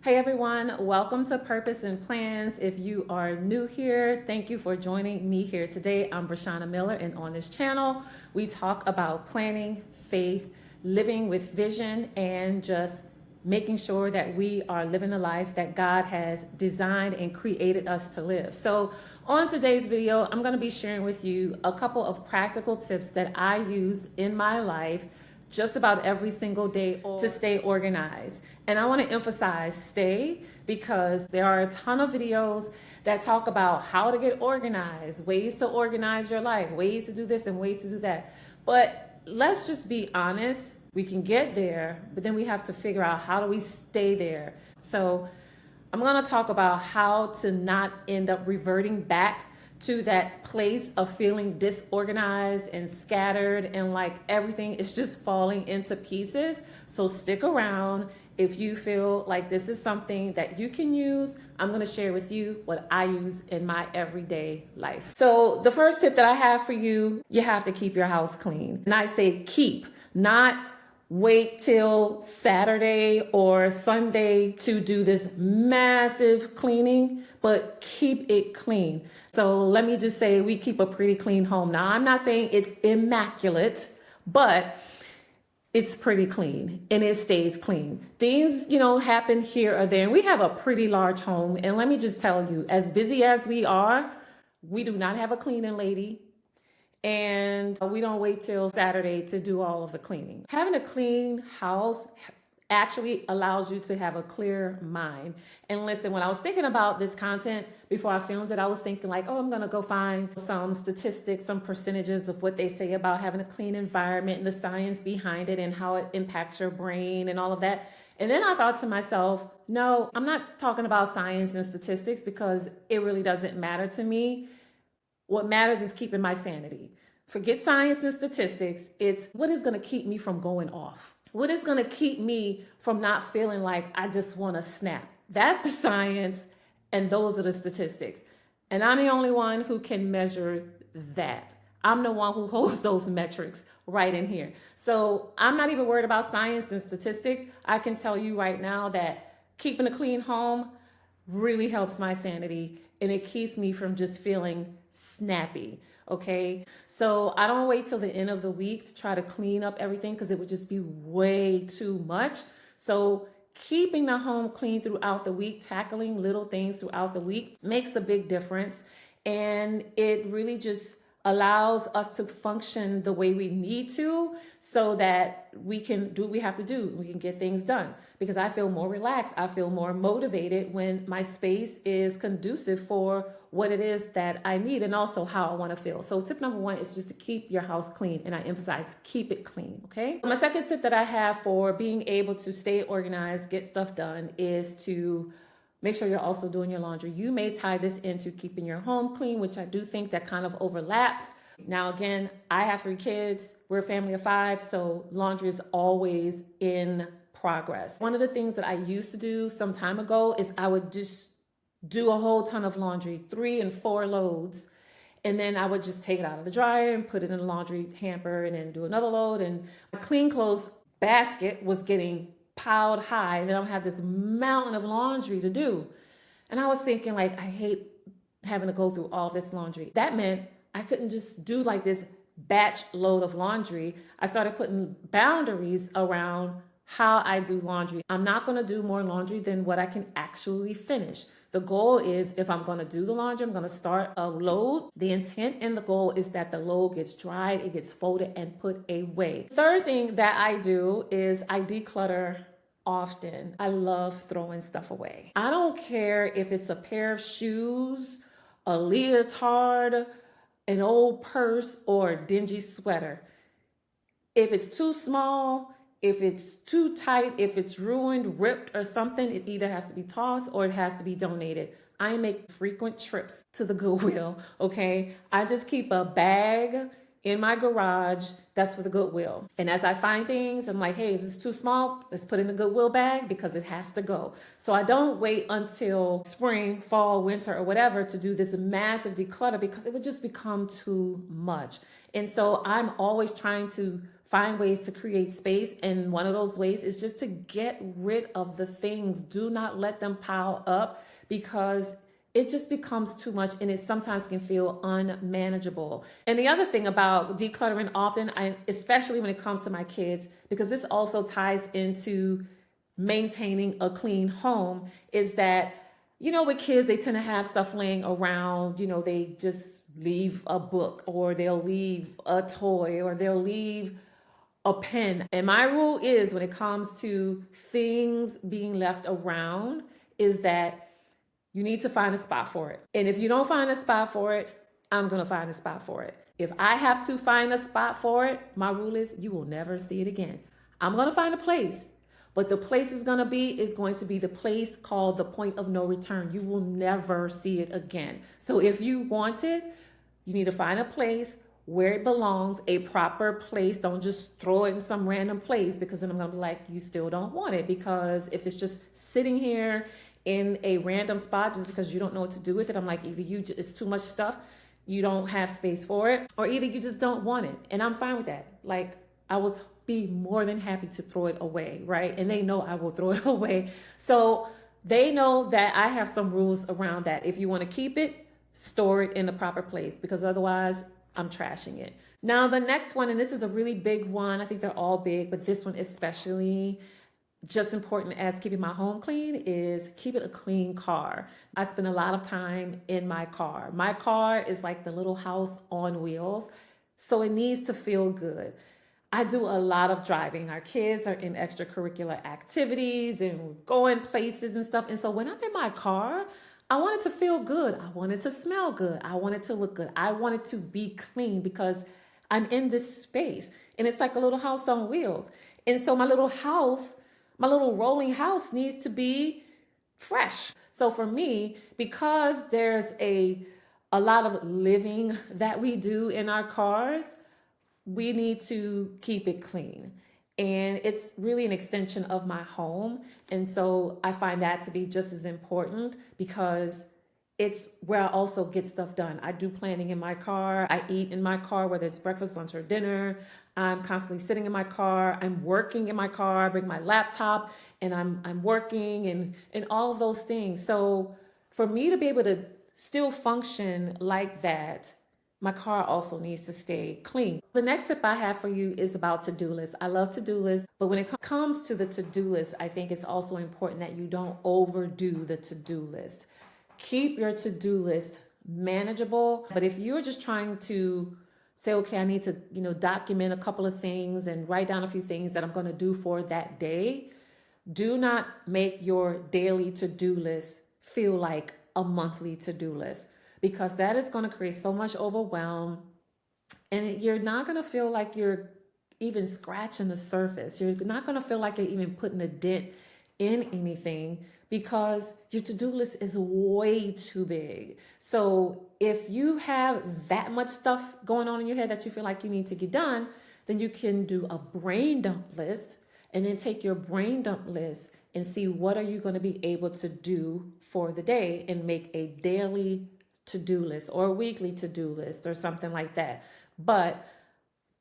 Hey everyone, welcome to Purpose and Plans. If you are new here, thank you for joining me here today. I'm Brashana Miller, and on this channel, we talk about planning, faith, living with vision, and just making sure that we are living the life that God has designed and created us to live. So on today's video, I'm going to be sharing with you a couple of practical tips that I use in my life just about every single day to stay organized. And I want to emphasize stay, because there are a ton of videos that talk about how to get organized, ways to organize your life, ways to do this and ways to do that. But let's just be honest, we can get there, but then we have to figure out how do we stay there. So I'm going to talk about how to not end up reverting back to that place of feeling disorganized and scattered and like everything is just falling into pieces. So stick around. If you feel like this is something that you can use, I'm going to share with you what I use in my everyday life. So the first tip that I have for you, you have to keep your house clean. And I say keep, not wait till Saturday or Sunday to do this massive cleaning, but keep it clean. So let me just say we keep a pretty clean home. Now, I'm not saying it's immaculate, but it's pretty clean and it stays clean. Things, happen here or there. And we have a pretty large home. And let me just tell you, as busy as we are, we do not have a cleaning lady. And we don't wait till Saturday to do all of the cleaning. Having a clean house actually allows you to have a clear mind. And listen, when I was thinking about this content before I filmed it, I was thinking like, I'm going to go find some statistics, some percentages of what they say about having a clean environment and the science behind it and how it impacts your brain and all of that. And then I thought to myself, no, I'm not talking about science and statistics because it really doesn't matter to me. What matters is keeping my sanity. Forget science and statistics. It's what is going to keep me from going off. What is going to keep me from not feeling like I just want to snap? That's the science, and those are the statistics. And I'm the only one who can measure that. I'm the one who holds those metrics right in here. So I'm not even worried about science and statistics. I can tell you right now that keeping a clean home really helps my sanity, and it keeps me from just feeling snappy. Okay, so I don't wait till the end of the week to try to clean up everything because it would just be way too much. So keeping the home clean throughout the week, tackling little things throughout the week makes a big difference. And it really just allows us to function the way we need to so that we can do what we have to do. We can get things done because I feel more relaxed. I feel more motivated when my space is conducive for what it is that I need and also how I want to feel. So tip number one is just to keep your house clean. And I emphasize keep it clean. Okay. My second tip that I have for being able to stay organized, get stuff done is to make sure you're also doing your laundry. You may tie this into keeping your home clean, which I do think that kind of overlaps. Now, again, I have 3 kids. We're a family of 5, so laundry is always in progress. One of the things that I used to do some time ago is I would just do a whole ton of laundry, 3 and 4 loads, and then I would just take it out of the dryer and put it in a laundry hamper and then do another load. And my clean clothes basket was getting piled high, and then I'll have this mountain of laundry to do. And I was thinking like, I hate having to go through all this laundry. That meant I couldn't just do like this batch load of laundry. I started putting boundaries around how I do laundry. I'm not going to do more laundry than what I can actually finish. The goal is if I'm going to do the laundry, I'm going to start a load. The intent and the goal is that the load gets dried, it gets folded and put away. Third thing that I do is I declutter often. I love throwing stuff away. I don't care if it's a pair of shoes, a leotard, an old purse, or a dingy sweater. If it's too small, if it's too tight, if it's ruined, ripped, or something, it either has to be tossed or it has to be donated. I make frequent trips to the Goodwill, okay? I just keep a bag in my garage that's for the Goodwill. And as I find things, I'm like, hey, is this too small? Let's put it in the Goodwill bag because it has to go. So I don't wait until spring, fall, winter, or whatever to do this massive declutter because it would just become too much. And so I'm always trying to find ways to create space. And one of those ways is just to get rid of the things. Do not let them pile up, because it just becomes too much and it sometimes can feel unmanageable. And the other thing about decluttering often, especially when it comes to my kids, because this also ties into maintaining a clean home, is that, with kids, they tend to have stuff laying around. They just leave a book, or they'll leave a toy, or they'll leave a pen. And my rule is, when it comes to things being left around, is that you need to find a spot for it. And if you don't find a spot for it, I'm going to find a spot for it. If I have to find a spot for it, my rule is you will never see it again. I'm going to find a place, but the place is going to be the place called the point of no return. You will never see it again. So if you want it, you need to find a place where it belongs, a proper place. Don't just throw it in some random place, because then I'm going to be like, you still don't want it. Because if it's just sitting here in a random spot just because you don't know what to do with it, I'm like, either it's too much stuff, you don't have space for it, or either you just don't want it. And I'm fine with that. Like, I will be more than happy to throw it away, right? And they know I will throw it away. So they know that I have some rules around that. If you want to keep it, store it in the proper place, because otherwise I'm trashing it. Now, the next one, and this is a really big one. I think they're all big, but this one especially just important as keeping my home clean, is keeping a clean car. I spend a lot of time in my car. My car is like the little house on wheels, so it needs to feel good. I do a lot of driving. Our kids are in extracurricular activities and going places and stuff. And so when I'm in my car, I want it to feel good. I want it to smell good. I want it to look good. I want it to be clean, because I'm in this space and it's like a little house on wheels. And so my little rolling house needs to be fresh. So for me, because there's a lot of living that we do in our cars, we need to keep it clean. And it's really an extension of my home. And so I find that to be just as important, because it's where I also get stuff done. I do planning in my car. I eat in my car, whether it's breakfast, lunch, or dinner. I'm constantly sitting in my car. I'm working in my car. I bring my laptop and I'm working and all of those things. So for me to be able to still function like that, my car also needs to stay clean. The next tip I have for you is about to-do lists. I love to-do lists, but when it comes to the to-do list, I think it's also important that you don't overdo the to-do list. Keep your to-do list manageable. But if you're just trying to say, okay, I need to, document a couple of things and write down a few things that I'm going to do for that day, do not make your daily to-do list feel like a monthly to-do list, because that is going to create so much overwhelm, and you're not going to feel like you're even scratching the surface. You're not going to feel like you're even putting a dent in anything, because your to-do list is way too big. So if you have that much stuff going on in your head that you feel like you need to get done, then you can do a brain dump list, and then take your brain dump list and see what are you going to be able to do for the day, and make a daily to-do list or a weekly to-do list or something like that. But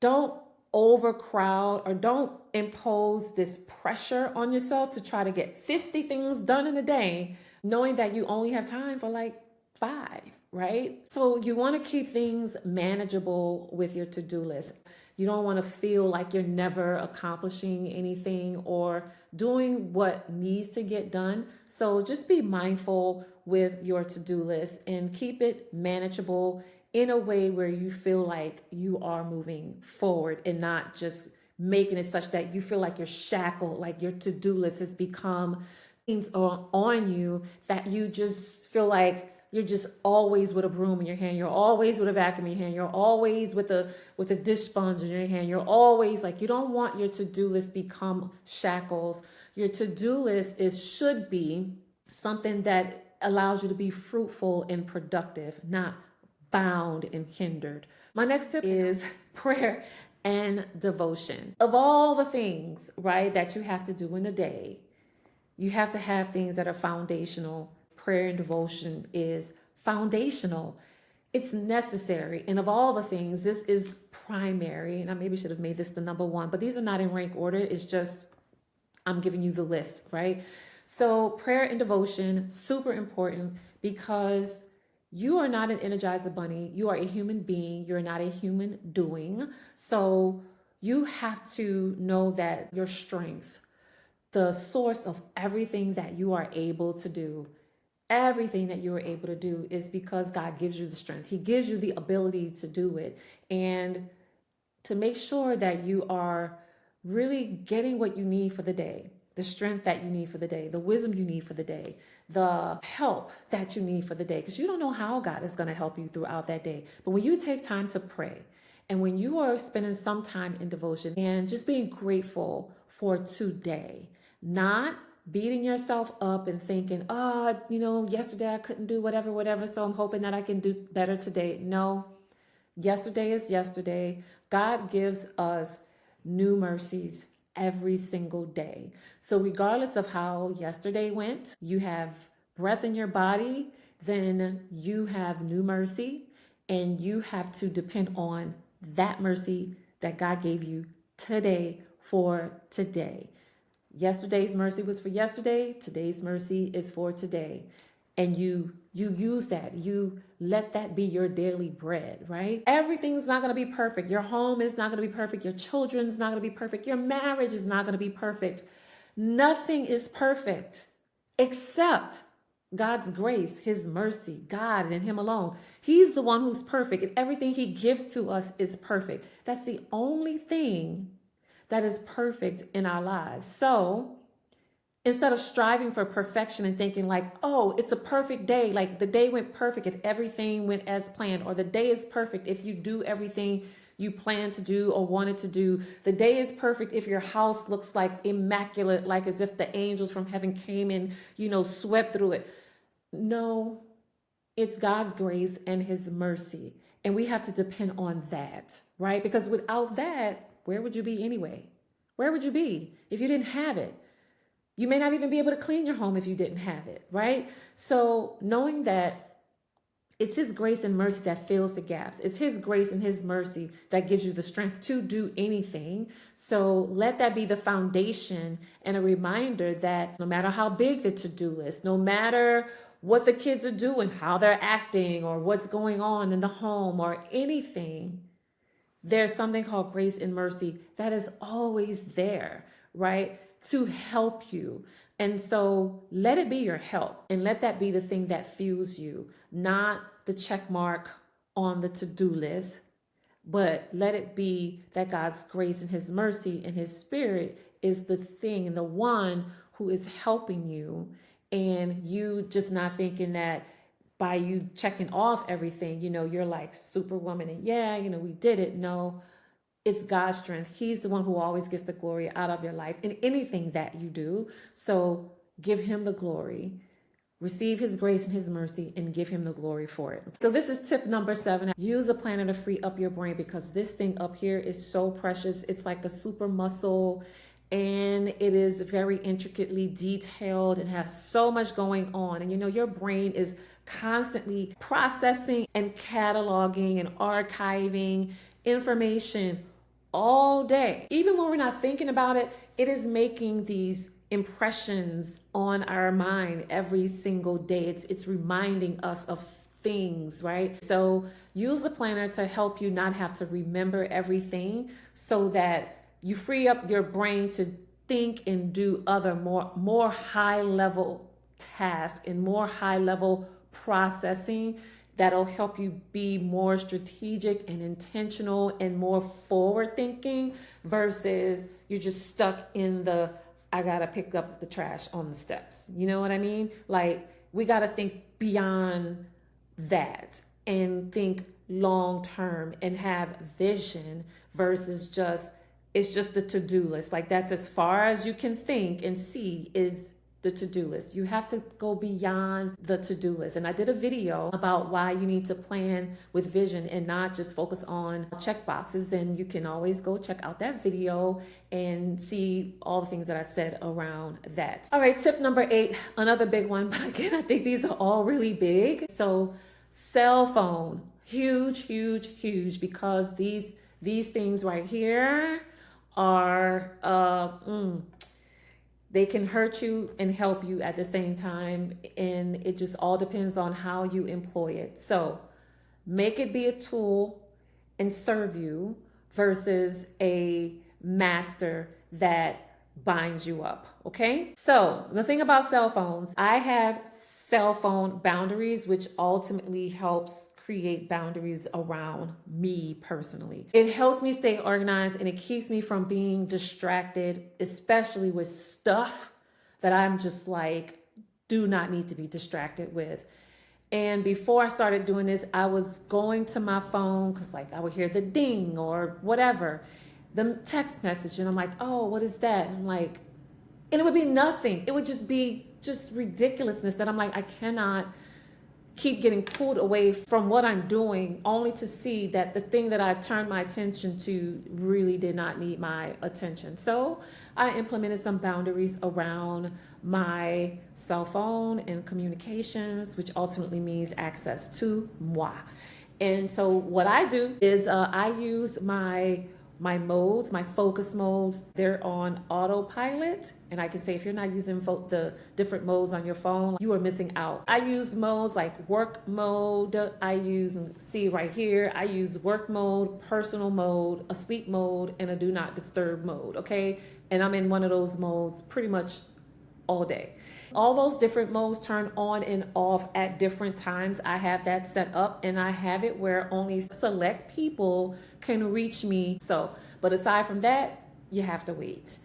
don't overcrowd, or don't impose this pressure on yourself to try to get 50 things done in a day, knowing that you only have time for like 5, right? So you want to keep things manageable with your to-do list. You don't want to feel like you're never accomplishing anything or doing what needs to get done. So just be mindful with your to-do list and keep it manageable in a way where you feel like you are moving forward, and not just making it such that you feel like you're shackled, like your to-do list has become things on you that you just feel like you're just always with a broom in your hand. You're always with a vacuum in your hand. You're always with a dish sponge in your hand. You're always like, you don't want your to-do list become shackles. Your to-do list should be something that allows you to be fruitful and productive, not bound and hindered. My next tip is prayer and devotion. Of all the things, right, that you have to do in a day, you have to have things that are foundational. Prayer and devotion is foundational. It's necessary. And of all the things, this is primary. And I maybe should have made this the number one, but these are not in rank order. It's just, I'm giving you the list, right? So prayer and devotion, super important, because you are not an Energizer bunny. You are a human being. You're not a human doing. So you have to know that your strength, the source of everything that you are able to do, everything that you are able to do is because God gives you the strength. He gives you the ability to do it. And to make sure that you are really getting what you need for the day, the strength that you need for the day, the wisdom you need for the day, the help that you need for the day, because you don't know how God is going to help you throughout that day. But when you take time to pray, and when you are spending some time in devotion and just being grateful for today, not beating yourself up and thinking, oh, yesterday I couldn't do whatever, so I'm hoping that I can do better today. No, yesterday is yesterday. God gives us new mercies every single day. So regardless of how yesterday went, you have breath in your body, then you have new mercy, and you have to depend on that mercy that God gave you today for today. Yesterday's mercy was for yesterday. Today's mercy is for today. And you use that. You let that be your daily bread, right? Everything's not going to be perfect. Your home is not going to be perfect. Your children's not going to be perfect. Your marriage is not going to be perfect. Nothing is perfect except God's grace, his mercy, God and him alone. He's the one who's perfect, and everything he gives to us is perfect. That's the only thing that is perfect in our lives. So instead of striving for perfection and thinking like, oh, it's a perfect day, like the day went perfect if everything went as planned, or the day is perfect if you do everything you plan to do or wanted to do. The day is perfect if your house looks like immaculate, like as if the angels from heaven came and, swept through it. No, it's God's grace and his mercy. And we have to depend on that, right? Because without that, where would you be anyway? Where would you be if you didn't have it? You may not even be able to clean your home if you didn't have it, right? So knowing that it's his grace and mercy that fills the gaps. It's his grace and his mercy that gives you the strength to do anything. So let that be the foundation and a reminder that no matter how big the to-do list, no matter what the kids are doing, how they're acting, or what's going on in the home or anything, there's something called grace and mercy that is always there, right? To help you. And so let it be your help, and let that be the thing that fuels you, not the check mark on the to-do list, but let it be that God's grace and his mercy and his spirit is the thing, the one who is helping you, and you just not thinking that by you checking off everything, you're like superwoman and we did it. No, it's God's strength. He's the one who always gets the glory out of your life in anything that you do. So give him the glory, receive his grace and his mercy, and give him the glory for it. So this is tip number 7. Use a planner to free up your brain, because this thing up here is so precious. It's like a super muscle, and it is very intricately detailed and has so much going on. And your brain is constantly processing and cataloging and archiving information all day. Even when we're not thinking about it, it is making these impressions on our mind every single day. It's reminding us of things, right? So use the planner to help you not have to remember everything, so that you free up your brain to think and do other more high level tasks and more high level processing that'll help you be more strategic and intentional and more forward thinking, versus you're just stuck in the, I gotta pick up the trash on the steps. You know what I mean? Like, we gotta think beyond that and think long term and have vision, versus it's just the to-do list. Like, that's as far as you can think and see is the to-do list. You have to go beyond the to-do list. And I did a video about why you need to plan with vision and not just focus on check boxes. And you can always go check out that video and see all the things that I said around that. All right, tip number 8, another big one, but again, I think these are all really big. So cell phone, Huge, huge, huge, because these things right here are they can hurt you and help you at the same time, and it just all depends on how you employ it. So make it be a tool and serve you versus a master that binds you up. Okay, so the thing about cell phones, I have cell phone boundaries, which ultimately helps create boundaries around me personally. It helps me stay organized, and it keeps me from being distracted, especially with stuff that I'm just like, do not need to be distracted with. And before I started doing this, I was going to my phone because like I would hear the ding or whatever, the text message, and I'm like, oh, what is that? And I'm like, and it would be nothing. It would just be just ridiculousness that I'm like, I cannot keep getting pulled away from what I'm doing, only to see that the thing that I turned my attention to really did not need my attention. So I implemented some boundaries around my cell phone and communications, which ultimately means access to moi. And so what I do is I use my modes, my focus modes. They're on autopilot, and I can say if you're not using the different modes on your phone, you are missing out. I use modes like work mode. I use, see right here, I use work mode, personal mode, a sleep mode, and a do not disturb mode. Okay, and I'm in one of those modes pretty much all day. All those different modes turn on and off at different times. I have that set up, and I have it where only select people can reach me. So, but aside from that, you have to wait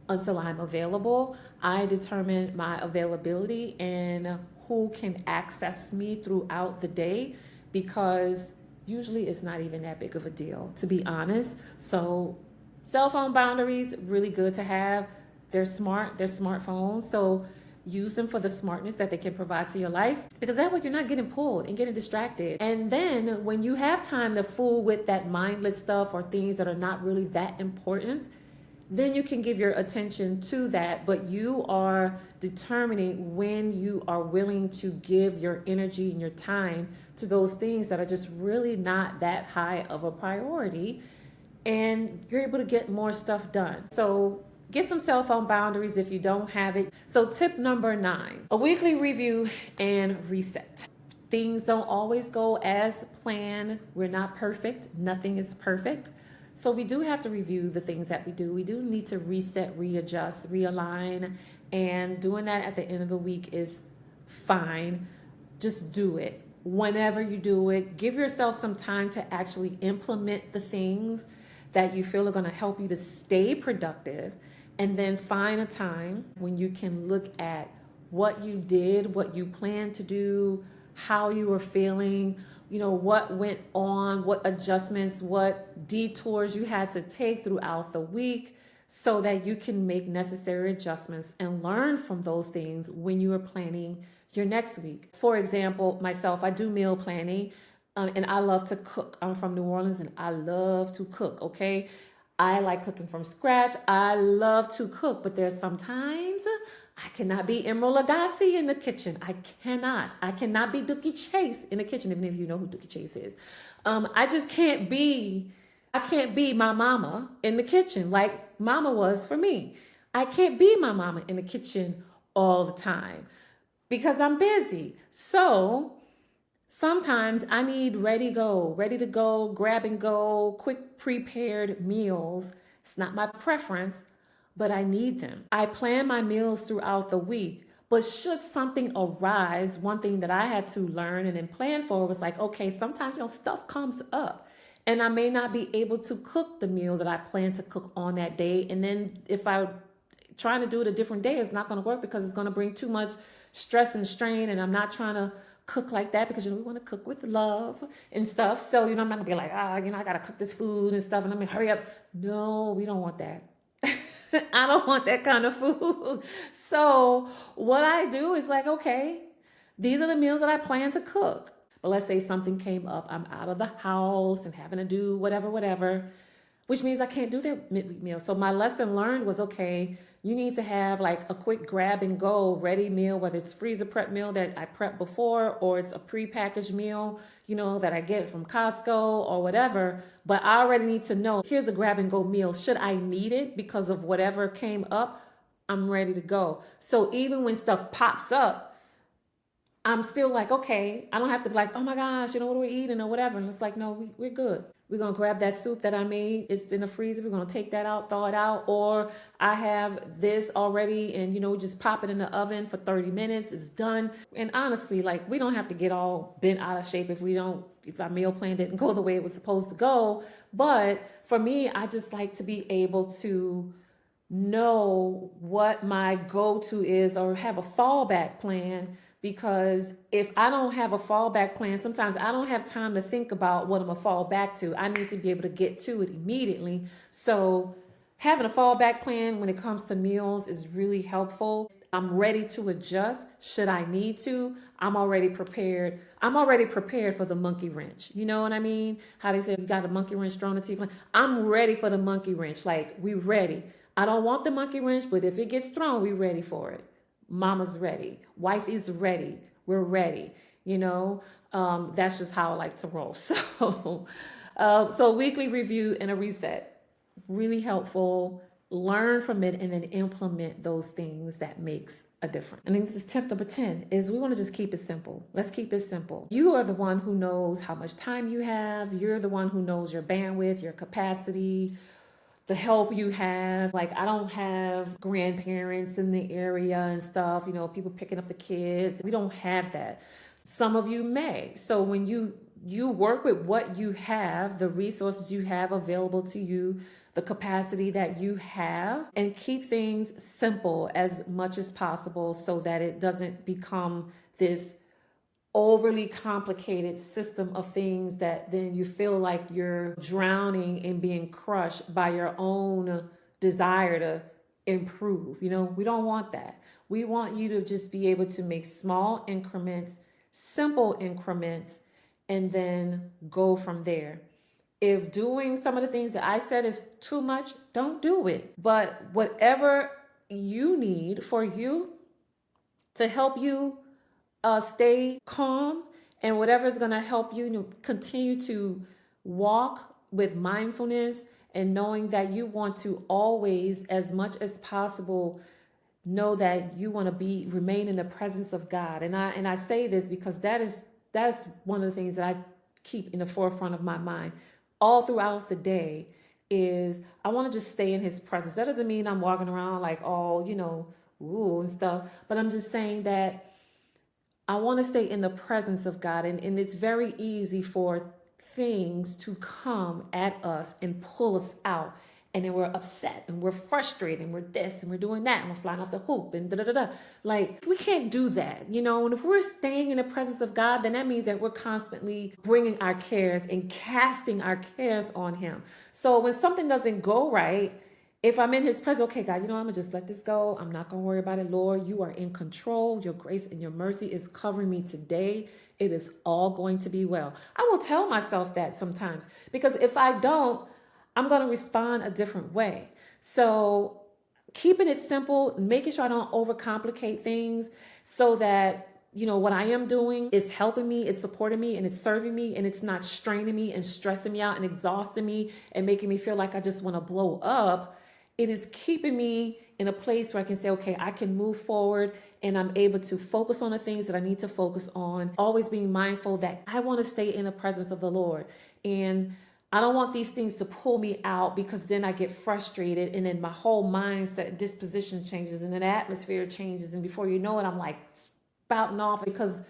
until I'm available. I determine my availability and who can access me throughout the day, because usually it's not even that big of a deal, to be honest. So cell phone boundaries, really good to have. They're smart, they're smartphones. So use them for the smartness that they can provide to your life, because that way you're not getting pulled and getting distracted. And then when you have time to fool with that mindless stuff or things that are not really that important, then you can give your attention to that. But you are determining when you are willing to give your energy and your time to those things that are just really not that high of a priority, and you're able to get more stuff done. So get some cell phone boundaries if you don't have it. So tip number 9, a weekly review and reset. Things don't always go as planned. We're not perfect. Nothing is perfect. So we do have to review the things that we do. We do need to reset, readjust, realign, and doing that at the end of the week is fine. Just do it. Whenever you do it, give yourself some time to actually implement the things that you feel are going to help you to stay productive. And then find a time when you can look at what you did, what you planned to do, how you were feeling, what went on, what adjustments, what detours you had to take throughout the week, so that you can make necessary adjustments and learn from those things when you are planning your next week. For example, myself, I do meal planning, and I love to cook. I'm from New Orleans and I love to cook, okay? I like cooking from scratch. I love to cook, but there's sometimes I cannot be Emerald Lagasse in the kitchen. I cannot be Dookie Chase in the kitchen, even if you know who Dookie Chase is. I can't be my mama in the kitchen like mama was for me. I can't be my mama in the kitchen all the time because I'm busy. So sometimes I need ready to go, grab and go, quick prepared meals. It's not my preference, but I need them. I plan my meals throughout the week, but should something arise, one thing that I had to learn and then plan for was like, okay, sometimes stuff comes up and I may not be able to cook the meal that I plan to cook on that day. And then if I'm trying to do it a different day, it's not going to work because it's going to bring too much stress and strain, and I'm not trying to cook like that because we want to cook with love and stuff. So I'm not gonna be like, I gotta cook this food and stuff and I'm gonna hurry up. No, we don't want that. I don't want that kind of food. So what I do is like, okay, these are the meals that I plan to cook. But let's say something came up, I'm out of the house and having to do whatever. which means I can't do that midweek meal. So my lesson learned was, okay, you need to have like a quick grab and go ready meal, whether it's freezer prep meal that I prepped before, or it's a prepackaged meal, that I get from Costco or whatever. But I already need to know, here's a grab and go meal. Should I need it because of whatever came up, I'm ready to go. So even when stuff pops up, I'm still like, okay, I don't have to be like, oh my gosh, what are we eating or whatever. And it's like, no, we're good. We're going to grab that soup that I made. It's in the freezer. We're going to take that out, thaw it out. Or I have this already and, just pop it in the oven for 30 minutes. It's done. And honestly, like, we don't have to get all bent out of shape if our meal plan didn't go the way it was supposed to go. But for me, I just like to be able to know what my go-to is or have a fallback plan, because if I don't have a fallback plan, sometimes I don't have time to think about what I'm gonna fall back to. I need to be able to get to it immediately. So having a fallback plan when it comes to meals is really helpful. I'm ready to adjust should I need to. I'm already prepared. I'm already prepared for the monkey wrench. You know what I mean? How they say you got a monkey wrench thrown into your plan. I'm ready for the monkey wrench. Like, we ready. I don't want the monkey wrench, but if it gets thrown, we ready for it. Mama's ready. Wife is ready. We're ready. That's just how I like to roll. So weekly review and a reset, really helpful. Learn from it and then implement those things that makes a difference. I think this is tip number 10 is we want to just keep it simple. Let's keep it simple. You are the one who knows how much time you have. You're the one who knows your bandwidth, your capacity, the help you have. Like, I don't have grandparents in the area and stuff, people picking up the kids. We don't have that. Some of you may. So when you work with what you have, the resources you have available to you, the capacity that you have, and keep things simple as much as possible so that it doesn't become this overly complicated system of things that then you feel like you're drowning and being crushed by your own desire to improve. We don't want that. We want you to just be able to make small increments, simple increments, and then go from there. If doing some of the things that I said is too much, don't do it. But whatever you need for you to help you stay calm, and whatever is going to help you continue to walk with mindfulness and knowing that you want to always, as much as possible, know that you want to remain in the presence of God. And I say this because that's one of the things that I keep in the forefront of my mind all throughout the day is I want to just stay in his presence. That doesn't mean I'm walking around like all, ooh and stuff, but I'm just saying that I want to stay in the presence of God. And it's very easy for things to come at us and pull us out. And then we're upset and we're frustrated and we're this and we're doing that and we're flying off the hoop and da-da-da-da. Like, we can't do that, And if we're staying in the presence of God, then that means that we're constantly bringing our cares and casting our cares on him. So when something doesn't go right, if I'm in his presence, okay, God, I'm going to just let this go. I'm not going to worry about it. Lord, you are in control. Your grace and your mercy is covering me today. It is all going to be well. I will tell myself that sometimes, because if I don't, I'm going to respond a different way. So keeping it simple, making sure I don't overcomplicate things so that, what I am doing is helping me, it's supporting me, and it's serving me, and it's not straining me and stressing me out and exhausting me and making me feel like I just want to blow up. It is keeping me in a place where I can say, okay, I can move forward and I'm able to focus on the things that I need to focus on, always being mindful that I want to stay in the presence of the Lord. And I don't want these things to pull me out, because then I get frustrated and then my whole mindset, disposition changes, and then the atmosphere changes. And before you know it, I'm like spouting off because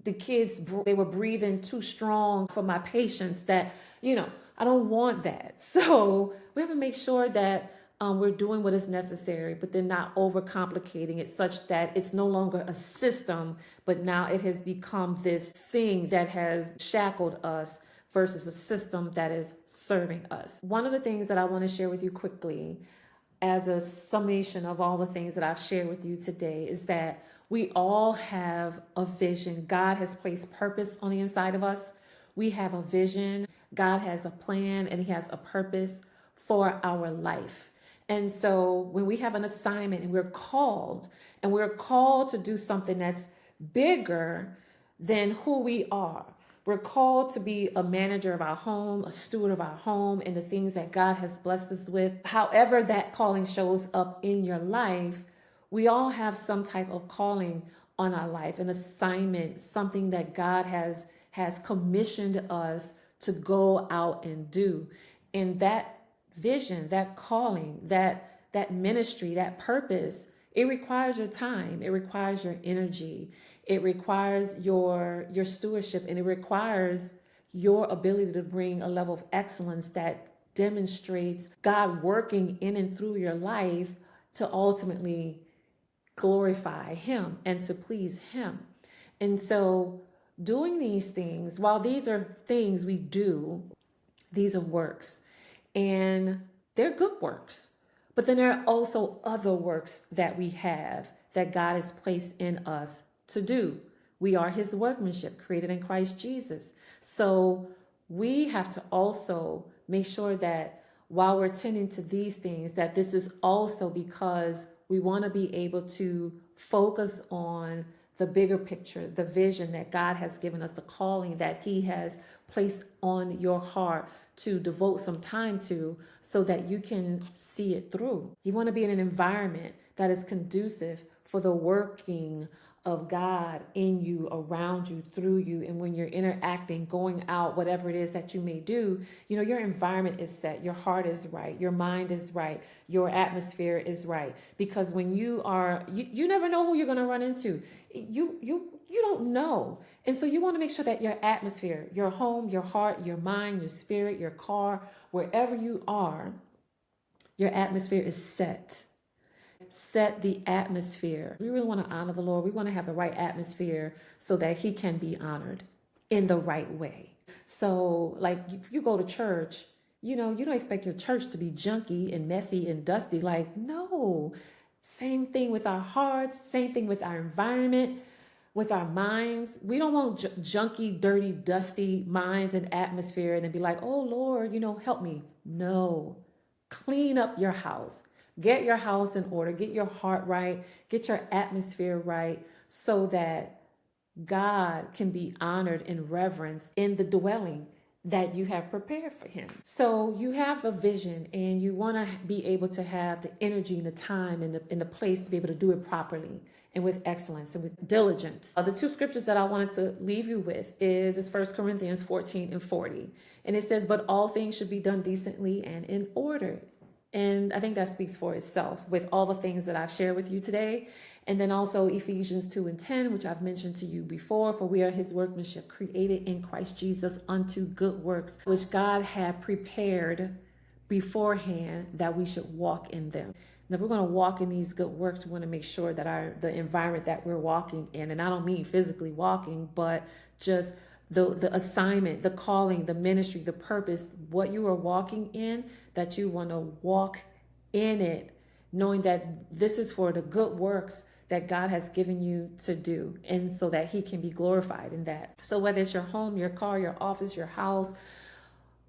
the kids, they were breathing too strong for my patience that, I don't want that. So we have to make sure that we're doing what is necessary, but then not overcomplicating it such that it's no longer a system, but now it has become this thing that has shackled us versus a system that is serving us. One of the things that I want to share with you quickly as a summation of all the things that I've shared with you today is that we all have a vision. God has placed purpose on the inside of us. We have a vision. God has a plan and he has a purpose for our life. And so when we have an assignment and we're called to do something that's bigger than who we are. We're called to be a manager of our home, a steward of our home, and the things that God has blessed us with. However that calling shows up in your life, we all have some type of calling on our life, an assignment, something that God has commissioned us to go out and do. And that vision, that calling, that ministry, that purpose, it requires your time, it requires your energy, it requires your stewardship, and it requires your ability to bring a level of excellence that demonstrates God working in and through your life to ultimately glorify Him and to please Him. And so doing these things, while these are things we do, these are works, and they're good works. But then there are also other works that we have that God has placed in us to do. We are His workmanship, created in Christ Jesus. So we have to also make sure that while we're tending to these things, that this is also because we want to be able to focus on the bigger picture, the vision that God has given us, the calling that He has placed on your heart to devote some time to, so that you can see it through. You want to be in an environment that is conducive for the working of God in you, around you, through you. And when you're interacting, going out, whatever it is that you may do, your environment is set, your heart is right, your mind is right, your atmosphere is right. Because when you are, you never know who you're going to run into. You don't know. And so you want to make sure that your atmosphere, your home, your heart, your mind, your spirit, your car, wherever you are, your atmosphere is set. Set the atmosphere. We really want to honor the Lord. We want to have the right atmosphere so that He can be honored in the right way. So like if you go to church, you don't expect your church to be junky and messy and dusty. Like, no. Same thing with our hearts, same thing with our environment, with our minds. We don't want junky, dirty, dusty minds and atmosphere and then be like, oh Lord, help me. No. Clean up your house. Get your house in order. Get your heart right. Get your atmosphere right so that God can be honored and reverenced in the dwelling that you have prepared for Him. So you have a vision and you want to be able to have the energy and the time and the place to be able to do it properly and with excellence and with diligence. The two scriptures that I wanted to leave you with is 1 Corinthians 14 and 40. And it says, but all things should be done decently and in order. And I think that speaks for itself with all the things that I've shared with you today. And then also Ephesians 2 and 10, which I've mentioned to you before, for we are His workmanship, created in Christ Jesus unto good works, which God had prepared beforehand that we should walk in them. Now, if we're going to walk in these good works, we want to make sure that the environment that we're walking in, and I don't mean physically walking, but just the assignment, the calling, the ministry, the purpose, what you are walking in, that you want to walk in it, knowing that this is for the good works that God has given you to do, and so that He can be glorified in that. So whether it's your home, your car, your office, your house,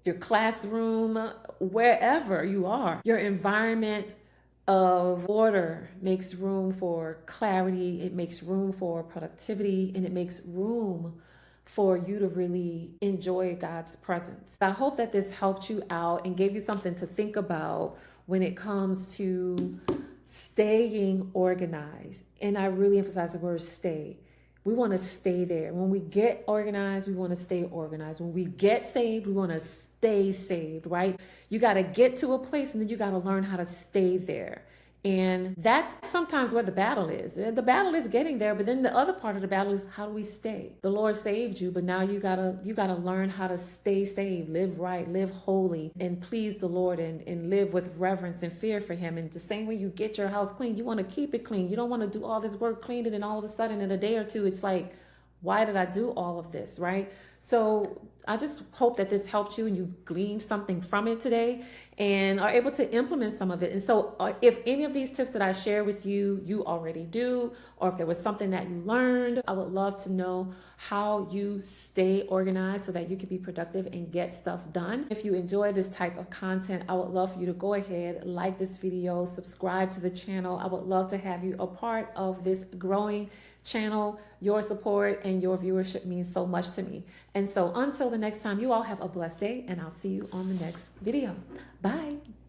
your classroom, wherever you are, your environment of order makes room for clarity, it makes room for productivity, and it makes room for you to really enjoy God's presence. I hope that this helped you out and gave you something to think about when it comes to staying organized. And I really emphasize the word stay. We want to stay there. When we get organized, we want to stay organized. When we get saved, we want to stay saved, right? You got to get to a place and then you got to learn how to stay there. And that's sometimes where the battle is. The battle is getting there, but then the other part of the battle is, how do we stay? The Lord saved you, but now you gotta learn how to stay saved, live right, live holy, and please the Lord, and live with reverence and fear for Him. And the same way you get your house clean, you want to keep it clean. You don't want to do all this work, clean it, and all of a sudden in a day or two, it's like, Why did I do all of this, right? So I just hope that this helped you and you gleaned something from it today and are able to implement some of it. And so if any of these tips that I share with you, you already do, or if there was something that you learned, I would love to know how you stay organized so that you can be productive and get stuff done. If you enjoy this type of content, I would love for you to go ahead, like this video, subscribe to the channel. I would love to have you a part of this growing channel. Your support and your viewership means so much to me. And so until the next time, you all have a blessed day, and I'll see you on the next video. Bye.